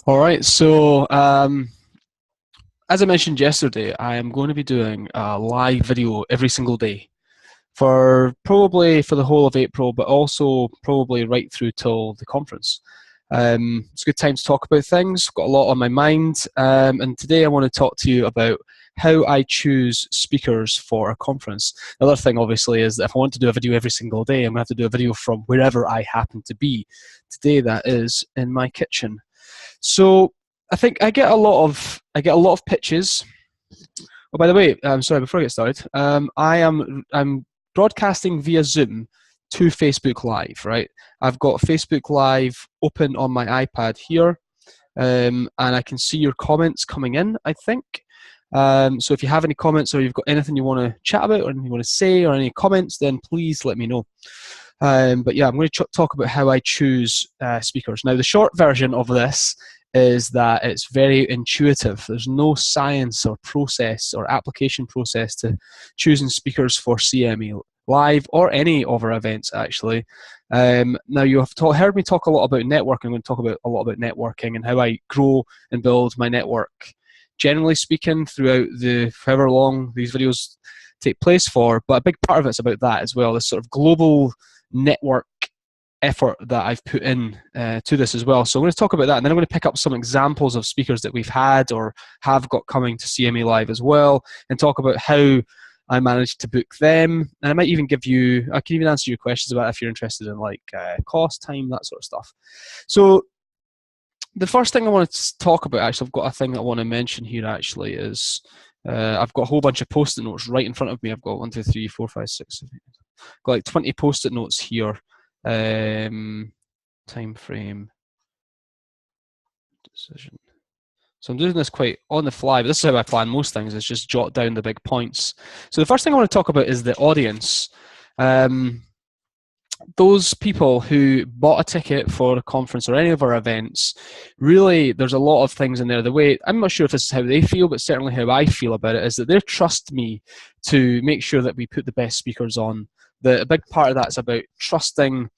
All right, so as I mentioned yesterday, I am going to be doing a live video every single day for probably for the whole of April, but also probably right through till the conference. It's a good time to talk about things. Got a lot on my mind, and today I want to talk to you about how I choose speakers for a conference. The other thing, obviously, is that if I want to do a video every single day, I'm going to have to do a video from wherever I happen to be. Today, that is in my kitchen. So I think I get a lot of pitches. Oh, by the way, sorry, before I get started, I'm broadcasting via Zoom to Facebook Live, right? I've got Facebook Live open on my iPad here, and I can see your comments coming in, I think. So if you have any comments or you've got anything you want to chat about or anything you want to say or any comments, then please let me know. But yeah, I'm going to talk about how I choose speakers. Now, the short version of this is that it's very intuitive. There's no science or process or application process to choosing speakers for CMA Live or any of our events, actually. Now, you have heard me talk a lot about networking. I'm going to talk a lot about networking and how I grow and build my network. Generally speaking, throughout the however long these videos take place for, but a big part of it's about that as well, this sort of global network effort that I've put in to this as well. So I'm going to talk about that, and then I'm going to pick up some examples of speakers that we've had or have got coming to CMA Live as well, and talk about how I managed to book them. And I might even I can even answer your questions about if you're interested in like cost, time, that sort of stuff. So the first thing I want to talk about, actually, I've got a thing I want to mention here actually is I've got a whole bunch of post-it notes right in front of me. I've got 1, 2, 3, 4, 5, 6, 7, 8. I've got like 20 post-it notes here. Time frame decision. So I'm doing this quite on the fly, but this is how I plan most things, is just jot down the big points. So the first thing I want to talk about is the audience. Those people who bought a ticket for a conference or any of our events, really, there's a lot of things in there. The way, I'm not sure if this is how they feel, but certainly how I feel about it is that they trust me to make sure that we put the best speakers on. A big part of that's about trusting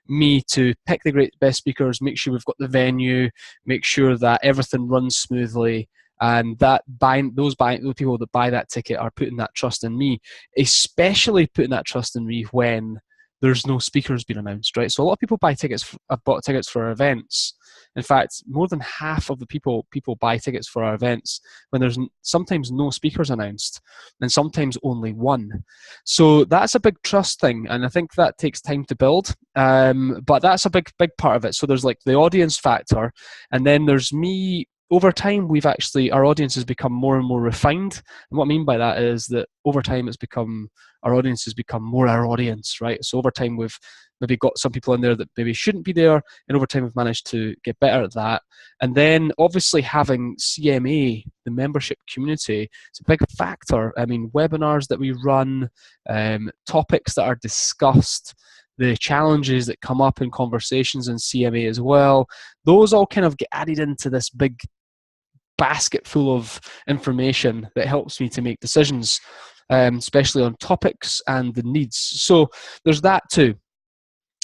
me to pick the best speakers, make sure we've got the venue, make sure that everything runs smoothly, and that those people that buy that ticket are putting that trust in me, especially putting that trust in me when there's no speakers being announced, right? So a lot of people have bought tickets for our events. In fact, more than half of the people buy tickets for our events when there's sometimes no speakers announced, and sometimes only one. So that's a big trust thing, and I think that takes time to build. But that's a big part of it. So there's like the audience factor, and then there's me. Over time, our audience has become more and more refined. And what I mean by that is that over time, our audience has become more our audience, right? So over time, we've maybe got some people in there that maybe shouldn't be there, and over time, we've managed to get better at that. And then, obviously, having CMA, the membership community, it's a big factor. I mean, webinars that we run, topics that are discussed, the challenges that come up in conversations in CMA as well, those all kind of get added into this big basket full of information that helps me to make decisions, especially on topics and the needs. So there's that too.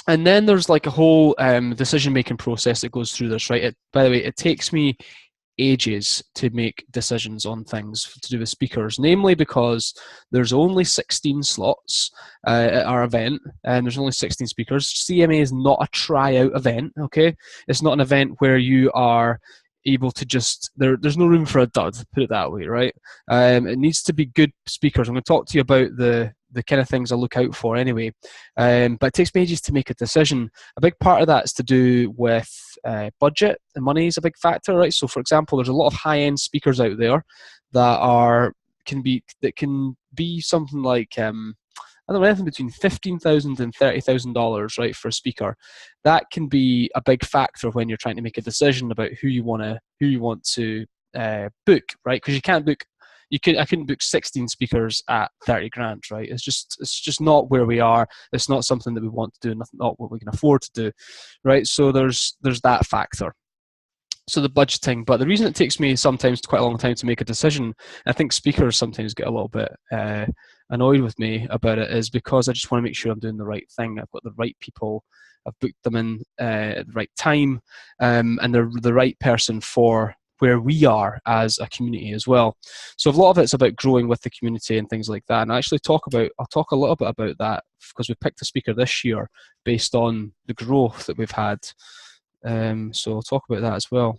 And then there's like a whole decision-making process that goes through this, right? By the way, it takes me ages to make decisions on things to do with speakers, namely because there's only 16 slots at our event, and there's only 16 speakers. CMA is not a tryout event, okay? It's not an event where you are able to just, there's no room for a dud, put it that way, right? It needs to be good speakers. I'm going to talk to you about the kind of things I look out for anyway. But it takes me ages to make a decision. A big part of that is to do with budget, and money is a big factor, right? So for example, there's a lot of high-end speakers out there that can be something like I don't know, anything between $15,000 and $30,000, right, for a speaker. That can be a big factor when you're trying to make a decision about who you want to book, right? Because I couldn't book 16 speakers at 30 grand, right? It's just not where we are. It's not something that we want to do, not what we can afford to do, right? So there's that factor. So the budgeting, but the reason it takes me sometimes quite a long time to make a decision, I think speakers sometimes get a little bit annoyed with me about it, is because I just want to make sure I'm doing the right thing. I've got the right people I've booked them in at the right time, and they're the right person for where we are as a community as well. So a lot of it's about growing with the community and things like that. And I'll talk a little bit about that because we picked a speaker this year based on the growth that we've had. So I'll talk about that as well.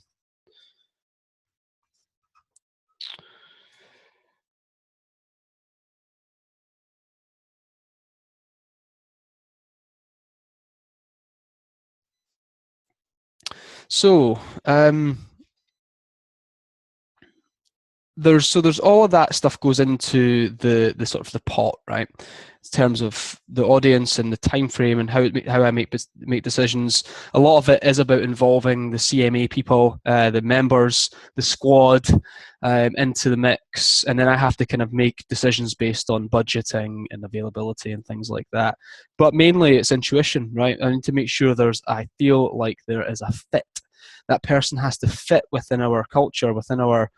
So there's all of that stuff goes into the sort of the pot, right? In terms of the audience and the time frame and how I make decisions. A lot of it is about involving the CMA people, the members, the squad, into the mix, and then I have to kind of make decisions based on budgeting and availability and things like that. But mainly it's intuition, right? I need to make sure I feel like there is a fit. That person has to fit within our culture, within our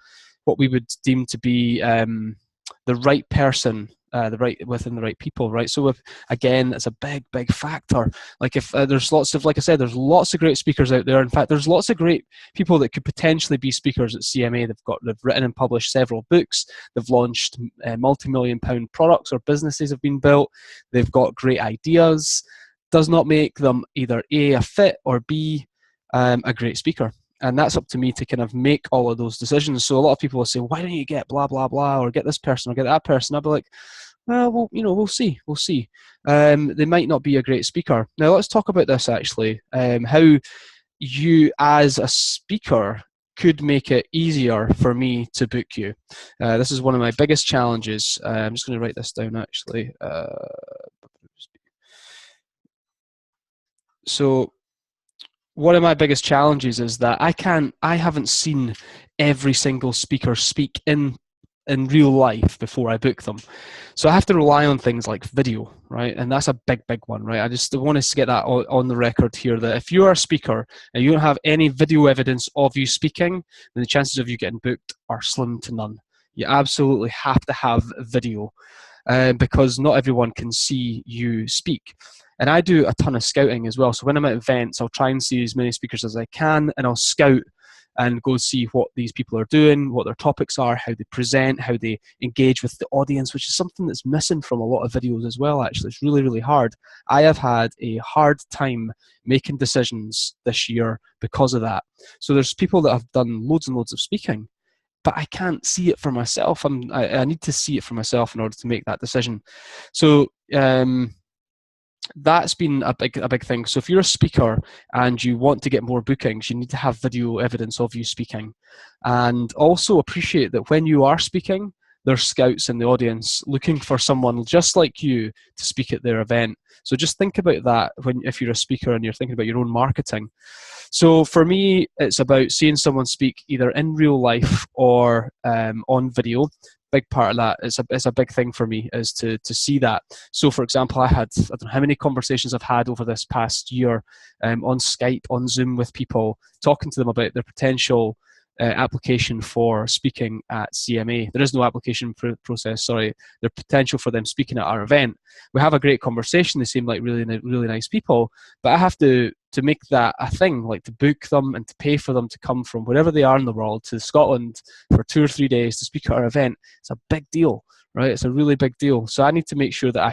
what we would deem to be the right person, within the right people, right? So again, it's a big factor. Like if there's lots of, like I said, there's lots of great speakers out there. In fact, there's lots of great people that could potentially be speakers at CMA. They've written and published several books. They've launched multi-million-pound products or businesses have been built. They've got great ideas. Does not make them either A, a fit, or B, a great speaker. And that's up to me to kind of make all of those decisions. So a lot of people will say, why don't you get blah, blah, blah, or get this person or get that person? I'll be like, well, we'll see. We'll see. They might not be a great speaker. Now, let's talk about this actually, how you as a speaker could make it easier for me to book you. This is one of my biggest challenges. I'm just going to write this down actually. So one of my biggest challenges is that I haven't seen every single speaker speak in real life before I book them. So I have to rely on things like video, right? And that's a big one, right? I just want to get that on the record here, that if you are a speaker and you don't have any video evidence of you speaking, then the chances of you getting booked are slim to none. You absolutely have to have video. Because not everyone can see you speak. And I do a ton of scouting as well. So when I'm at events, I'll try and see as many speakers as I can, and I'll scout and go see what these people are doing, what their topics are, how they present, how they engage with the audience, which is something that's missing from a lot of videos as well, actually. It's really hard. I have had a hard time making decisions this year because of that. So there's people that have done loads and loads of speaking, but I can't see it for myself. I need to see it for myself in order to make that decision. So that's been a big thing. So if you're a speaker and you want to get more bookings, you need to have video evidence of you speaking. And also appreciate that when you are speaking, there's scouts in the audience looking for someone just like you to speak at their event. So just think about that if you're a speaker and you're thinking about your own marketing. So for me, it's about seeing someone speak either in real life or on video. Big part of that, it's a big thing for me, is to see that. So for example, I don't know how many conversations I've had over this past year on Skype, on Zoom with people, talking to them about their potential application for speaking at CMA. There is no application process, sorry. Their potential for them speaking at our event. We have a great conversation. They seem like really nice people, but I have to make that a thing, like to book them and to pay for them to come from wherever they are in the world to Scotland for 2 or 3 days to speak at our event. It's a big deal, right? It's a really big deal. So I need to make sure that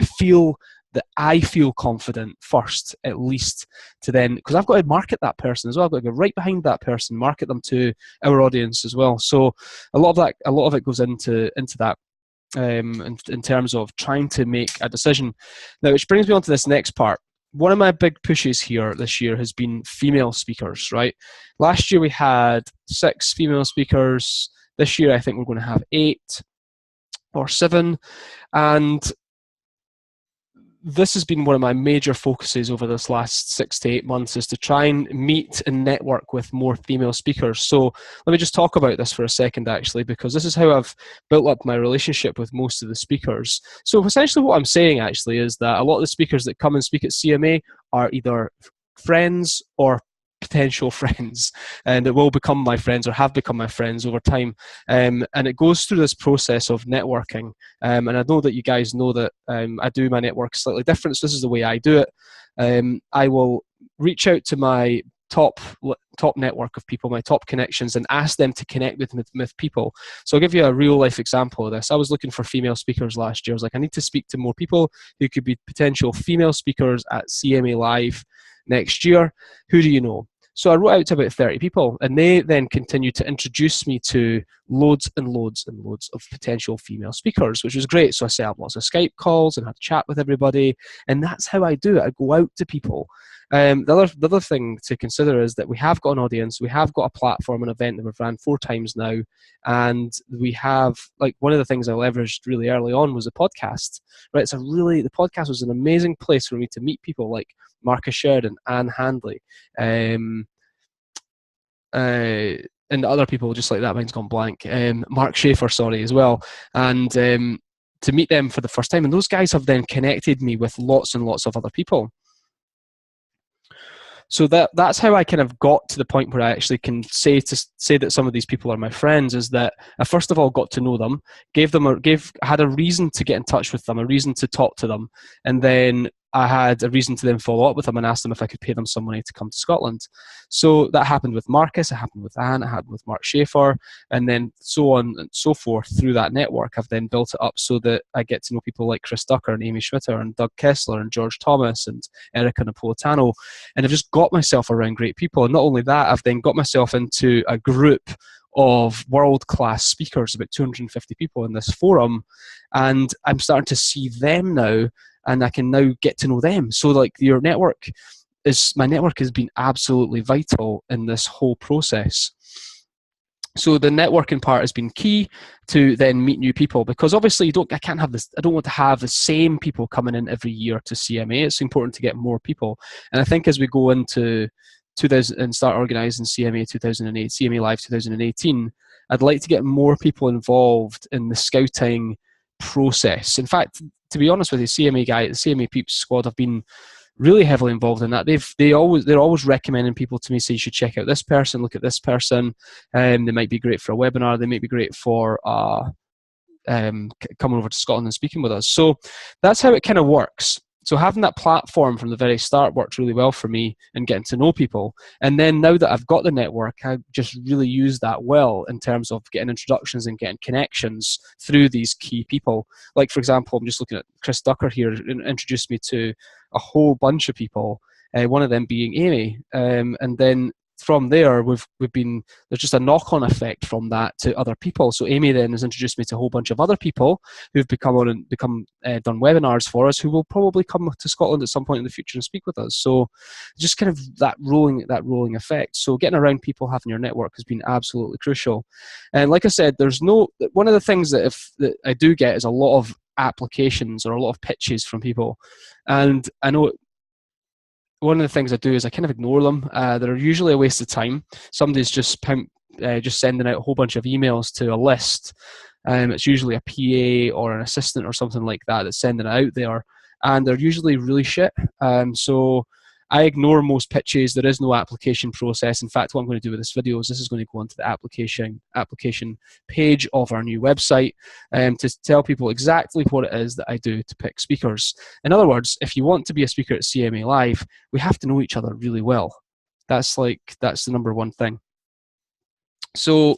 I feel confident first, at least, to then, because I've got to market that person as well. I've got to go right behind that person, market them to our audience as well. So a lot of it goes into that in terms of trying to make a decision. Now, which brings me on to this next part. One of my big pushes here this year has been female speakers, right? Last year we had 6 female speakers. This year I think we're going to have 8 or 7. And this has been one of my major focuses over this last 6 to 8 months, is to try and meet and network with more female speakers. So let me just talk about this for a second, actually, because this is how I've built up my relationship with most of the speakers. So essentially what I'm saying, actually, is that a lot of the speakers that come and speak at CMA are either friends or potential friends, and that will become my friends or have become my friends over time, and it goes through this process of networking, and I know that you guys know that I do my network slightly different, so this is the way I do it. I will reach out to my top network of people, my top connections, and ask them to connect with people. So I'll give you a real life example of this. I was looking for female speakers last year. I was like, I need to speak to more people who could be potential female speakers at CMA Live next year. Who do you know? So I wrote out to about 30 people, and they then continued to introduce me to loads and loads and loads of potential female speakers, which was great. So I set up lots of Skype calls and had a chat with everybody, and that's how I do it. I go out to people. The other thing to consider is that we have got an audience, we have got a platform, an event that we've ran 4 times now, and we have, like, one of the things I leveraged really early on was the podcast. Right, the podcast was an amazing place for me to meet people like Marcus Sheridan, Anne Handley, and other people just like that. Mine's gone blank. Mark Schaefer, sorry, as well, and to meet them for the first time, and those guys have then connected me with lots and lots of other people. So that's how I kind of got to the point where I actually can say that some of these people are my friends, is that I first of all got to know them, had a reason to get in touch with them, a reason to talk to them, and then I had a reason to then follow up with them and ask them if I could pay them some money to come to Scotland. So that happened with Marcus, it happened with Anne, it happened with Mark Schaefer, and then so on and so forth through that network. I've then built it up so that I get to know people like Chris Ducker and Amy Schmitter and Doug Kessler and George Thomas and Erica Napolitano. And I've just got myself around great people. And not only that, I've then got myself into a group of world-class speakers, about 250 people in this forum, and I'm starting to see them now, and I can now get to know them. So like my network has been absolutely vital in this whole process. So the networking part has been key to then meet new people, because obviously I don't want to have the same people coming in every year to CMA. It's important to get more people. And I think as we go into 2000 and start organising CMA 2008, CMA Live 2018, I'd like to get more people involved in the scouting process. In fact, to be honest with you, the CMA Peeps squad have been really heavily involved in that. They're always recommending people to me, say you should check out this person, look at this person. They might be great for a webinar. They might be great for coming over to Scotland and speaking with us. So that's how it kind of works. So having that platform from the very start worked really well for me and getting to know people. And then now that I've got the network, I just really use that well in terms of getting introductions and getting connections through these key people. Like, for example, I'm just looking at Chris Ducker here, introduced me to a whole bunch of people, one of them being Amy. And then from there, there's just a knock-on effect from that to other people. So Amy then has introduced me to a whole bunch of other people who've done webinars for us, who will probably come to Scotland at some point in the future and speak with us. So just kind of that rolling effect. So getting around people, having your network has been absolutely crucial. And like I said, one of the things that I do get is a lot of applications or a lot of pitches from people, and I know one of the things I do is I kind of ignore them. They're usually a waste of time. Somebody's just sending out a whole bunch of emails to a list. It's usually a PA or an assistant or something like that that's sending it out there, and they're usually really shit. So I ignore most pitches. There is no application process. In fact, what I'm going to do with this video is this is going to go onto the application page of our new website to tell people exactly what it is that I do to pick speakers. In other words, if you want to be a speaker at CMA Live, we have to know each other really well. That's the number one thing. So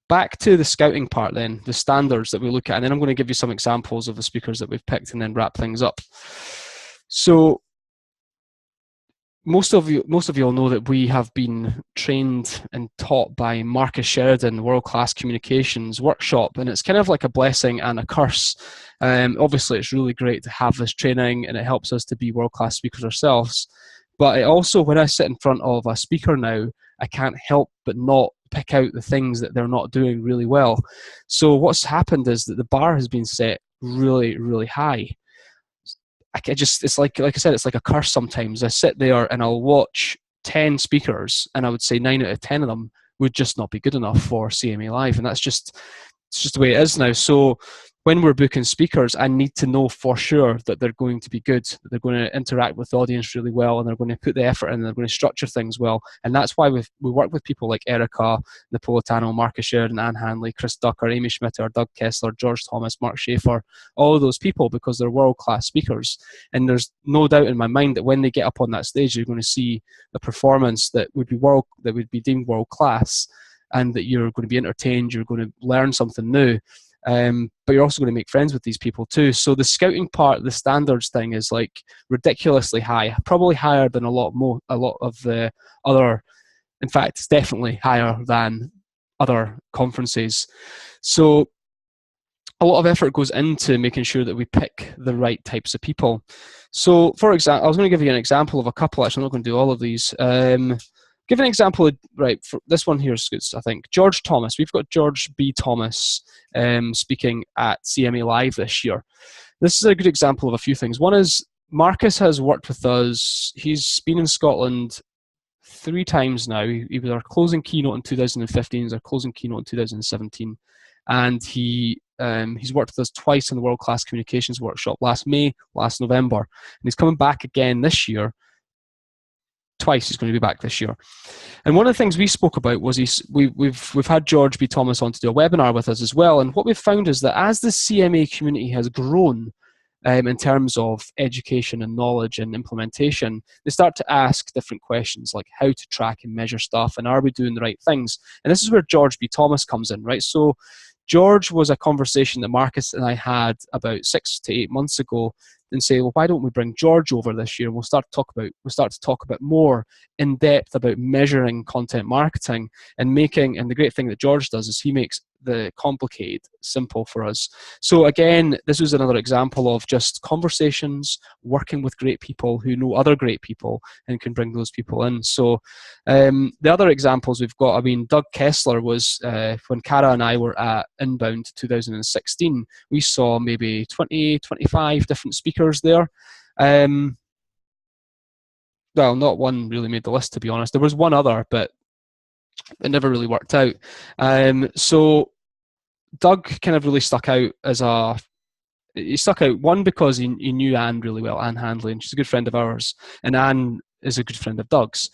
back to the scouting part then, the standards that we look at, and then I'm going to give you some examples of the speakers that we've picked and then wrap things up. So most of you all know that we have been trained and taught by Marcus Sheridan, World Class Communications Workshop, and it's kind of like a blessing and a curse. Obviously, it's really great to have this training, and it helps us to be world-class speakers ourselves. But it also, when I sit in front of a speaker now, I can't help but not pick out the things that they're not doing really well. So what's happened is that the bar has been set really, really high. It's like I said, it's like a curse sometimes. I sit there and I'll watch 10 speakers, and I would say 9 out of 10 of them would just not be good enough for CMA Live, and it's just the way it is now. So when we're booking speakers, I need to know for sure that they're going to be good, that they're going to interact with the audience really well, and they're going to put the effort in, and they're going to structure things well. And that's why we work with people like Erica Napolitano, Marcus Sheridan, Anne Hanley, Chris Ducker, Amy Schmitter, Doug Kessler, George Thomas, Mark Schaefer, all of those people, because they're world-class speakers. And there's no doubt in my mind that when they get up on that stage, you're going to see a performance that would be deemed world-class, and that you're going to be entertained, you're going to learn something new. But you're also going to make friends with these people too. So the scouting part, the standards thing, is like ridiculously high, probably higher than a lot of the other. In fact, it's definitely higher than other conferences. So a lot of effort goes into making sure that we pick the right types of people. So, for example, I was going to give you an example of a couple. Actually, I'm not going to do all of these. Give an example of, right, for this one here is good, I think. George Thomas. We've got George B. Thomas speaking at CMA Live this year. This is a good example of a few things. One is Marcus has worked with us. He's been in Scotland 3 times now. He was our closing keynote in 2015, he was our closing keynote in 2017. And he's worked with us twice in the World Class Communications Workshop, last May, last November. And he's coming back again this year. Twice he's going to be back this year. And one of the things we spoke about was we've had George B. Thomas on to do a webinar with us as well. And what we've found is that as the CMA community has grown in terms of education and knowledge and implementation, they start to ask different questions like how to track and measure stuff, and are we doing the right things? And this is where George B. Thomas comes in, right? So George was a conversation that Marcus and I had about 6 to 8 months ago, and say, well, why don't we bring George over this year? And we'll start to talk about more in depth about measuring content marketing and the great thing that George does is he makes the complicated simple for us. So again, this was another example of just conversations, working with great people who know other great people and can bring those people in. So the other examples we've got, I mean, Doug Kessler was, when Cara and I were at Inbound 2016, we saw maybe 20, 25 different speakers there. Well, not one really made the list, to be honest. There was one other, but it never really worked out. So Doug kind of really stuck out one because he knew Anne really well, Anne Handley, and she's a good friend of ours, and Anne is a good friend of Doug's.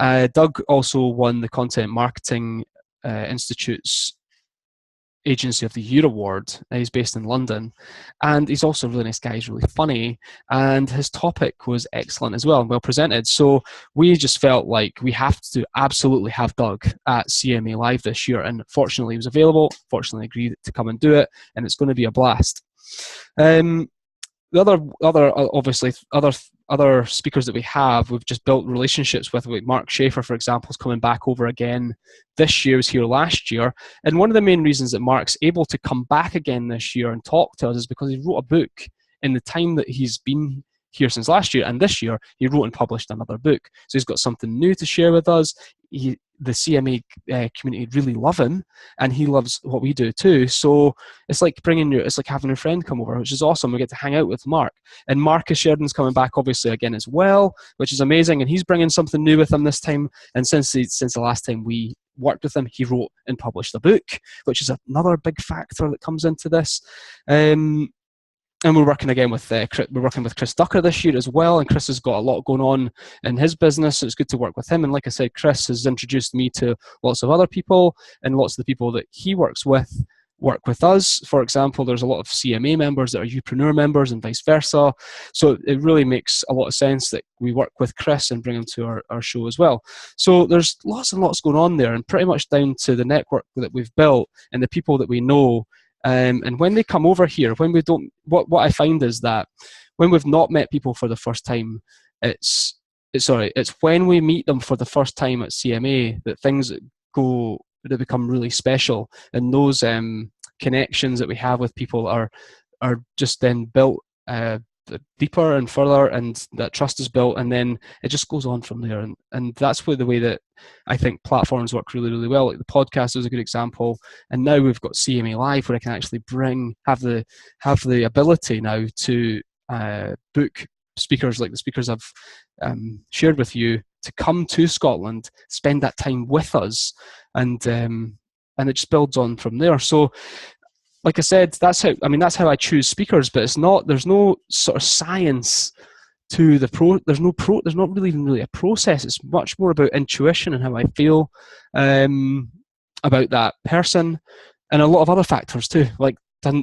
Doug also won the Content Marketing Institute's Agency of the Year Award. He's based in London, and he's also a really nice guy. He's really funny, and his topic was excellent as well and well presented. So we just felt like we have to absolutely have Doug at CMA Live this year, and fortunately he was available. Fortunately agreed to come and do it, and it's going to be a blast. The other speakers that we have, we've just built relationships with. Like Mark Schaefer, for example, is coming back over again this year. He was here last year, and one of the main reasons that Mark's able to come back again this year and talk to us is because he wrote a book in the time that he's been here since last year, and this year he wrote and published another book. So he's got something new to share with us. The CMA community really love him, and he loves what we do too. So it's like having a friend come over, which is awesome. We get to hang out with Mark, and Marcus Sheridan's coming back obviously again as well, which is amazing. And he's bringing something new with him this time. And since the last time we worked with him, he wrote and published a book, which is another big factor that comes into this. And we're working with Chris Ducker this year as well, and Chris has got a lot going on in his business, so it's good to work with him. And like I said, Chris has introduced me to lots of other people, and lots of the people that he works with work with us. For example, there's a lot of CMA members that are Upreneur members and vice versa. So it really makes a lot of sense that we work with Chris and bring him to our show as well. So there's lots and lots going on there, and pretty much down to the network that we've built and the people that we know. And when they come over here, when we don't, what I find is that when we've not met people for the first time, it's when we meet them for the first time at CMA that things become really special, and those connections that we have with people are just then built deeper and further, and that trust is built, and then it just goes on from there. And that's the way that I think platforms work really, really well. Like the podcast is a good example, and now we've got CMA Live, where I can actually have the ability now to book speakers like the speakers I've shared with you to come to Scotland, spend that time with us, and it just builds on from there. So like I said, that's how I choose speakers, but it's not, there's no sort of science to there's not really even really a process. It's much more about intuition and how I feel about that person, and a lot of other factors too, like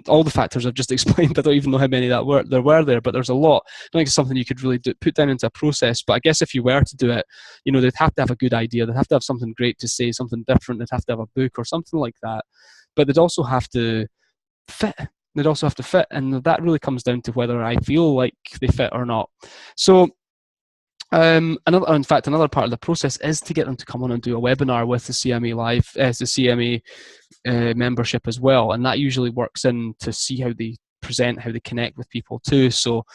all the factors I've just explained. I don't even know how many there were there, but there's a lot. I don't think it's something you could really put down into a process, but I guess if you were to do it, they'd have to have a good idea, they'd have to have something great to say, something different, they'd have to have a book or something like that, but they'd also have to fit. And that really comes down to whether I feel like they fit or not. So another part of the process is to get them to come on and do a webinar with the CMA Live, the CMA membership as well, and that usually works in to see how they present, how they connect with people too. So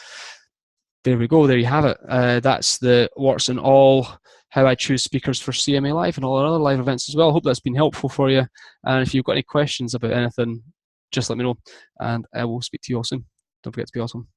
there we go, there you have it. That's the warts and all how I choose speakers for CMA Live and all our other live events as well. I hope that's been helpful for you, and if you've got any questions about anything, just let me know, and I will speak to you all soon. Don't forget to be awesome.